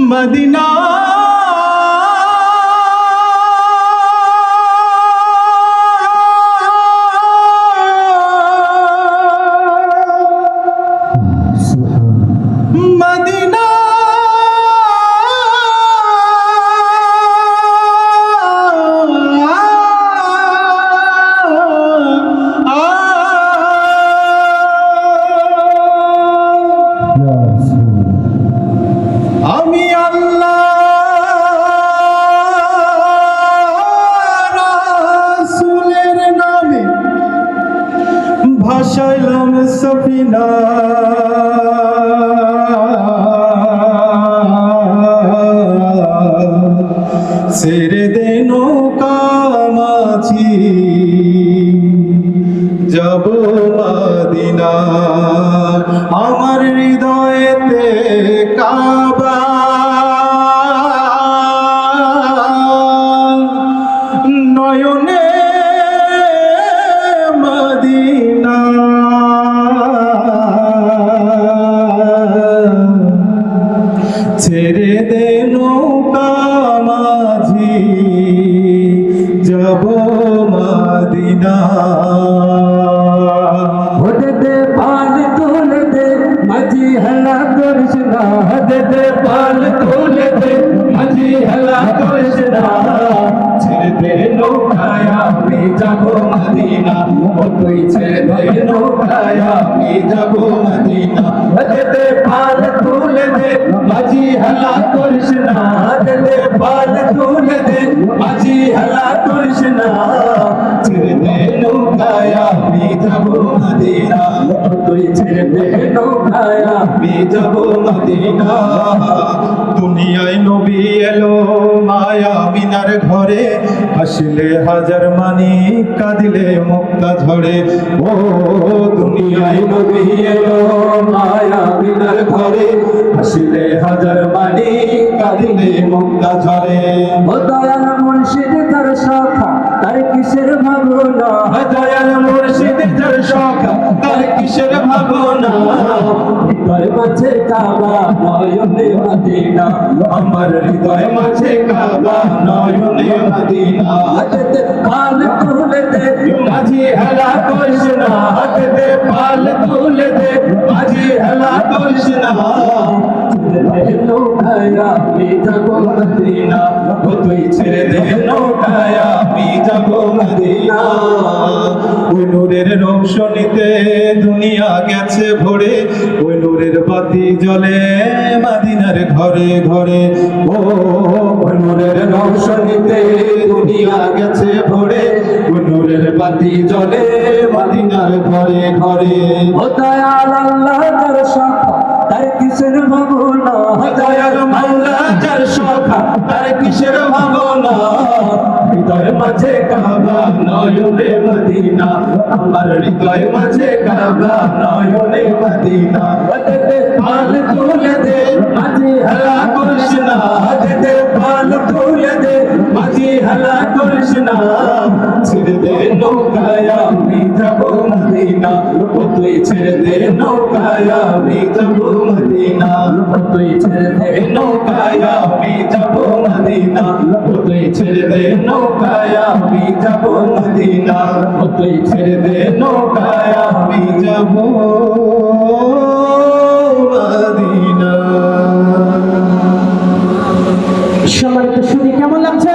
Medina Medina আমি আল্লাহ রাসূলের নামে ভাসাইলাম সফিনা ছেড়ে দে নৌকা মাঝি যাব মদিনা আমার হৃদয়েতে কাবা নয়নে মদিনা ছেড়ে দে নৌকা মাঝি যাব মদিনা হতে দে পাল তুলে দে মাঝি হেলা করিস না হতে দে পাল তুলে দে মাঝি হেলা করিস না ছেড়ে দে নৌকায় আমি যাব মদিনা ও তুই ছেড়ে দে নৌকায় আমি যাব মদিনা হতে দে পাল তুলে দে মাঝি হেলা করিস না হতে দে পাল তুলে দে মাঝি হেলা করিস না ছেড়ে দে নৌকায় আমি যাব মদিনা তুই ছেড়ে দে নৌকায় আমি যাব মদিনা দুনিয়ায় নবী এলো মায়া মিনার ঘরে হাসিলে হাজার মানি কাঁদিলে মুক্তা ঝরে ও দুনিয়ায় নবী এলো মায়া মিনার ঘরে হাসিলে হাজার মানি কাঁদিলে মুক্তা ঝরে ও দয়াল মুর্শিদ তার শাখা তার কিসের ভাবনা দয়াল মুর্শিদ যার শাখা তার কিসের ভাবনা তার মাঝে কাবা নয়নে মদিনা আমার হৃদয় মাঝে কাবা নয়নে মদিনা হাতে পাল তুলে দে মাঝি হেলা করিস না হাতে পাল তুলে দে মাঝি হেলা করিস না নৌকায় আমি যাব মদিনা ও তুই ছেড়ে দে নৌকায় আমি যাব মদিনা ওই নূরের রৌশনীতে দুনিয়া গেছে ভরে ওই নূরের বাতি জ্বলে মদিনার ঘরে ঘরে ও ওই নূরের রৌশনীতে দুনিয়া গেছে ভরে ওই নূরের বাতি জ্বলে মদিনার ঘরে ঘরে ও দয়াল আল্লাহ তার শাখা তার কিসের ভাবনা দয়াল মাওলা যার শাখা তার কিসের ভাবনা হৃদয় মাঝে কাবা নয়নে মদিনা আমার হৃদয় মাঝে কাবা নয়নে মদিনা হাতে পাল তুলে দে মাঝি হেলা করিস না হাতে পাল তুলে দে মাঝি হেলা করিস না ছেড়ে দে নৌকায় আমি যাব মদিনা ও তুই ছেড়ে দে নৌকায় আমি যাব মদিনা ও তুই ছেড়ে দে নৌকায় আমি যাব মদিনা ও তুই ছেড়ে দে নৌকায় আমি যাব মদিনা ও তুই ছেড়ে দে নৌকায় আমি যাব মদিনা সম্মানিত শুনে কেমন লাগছে?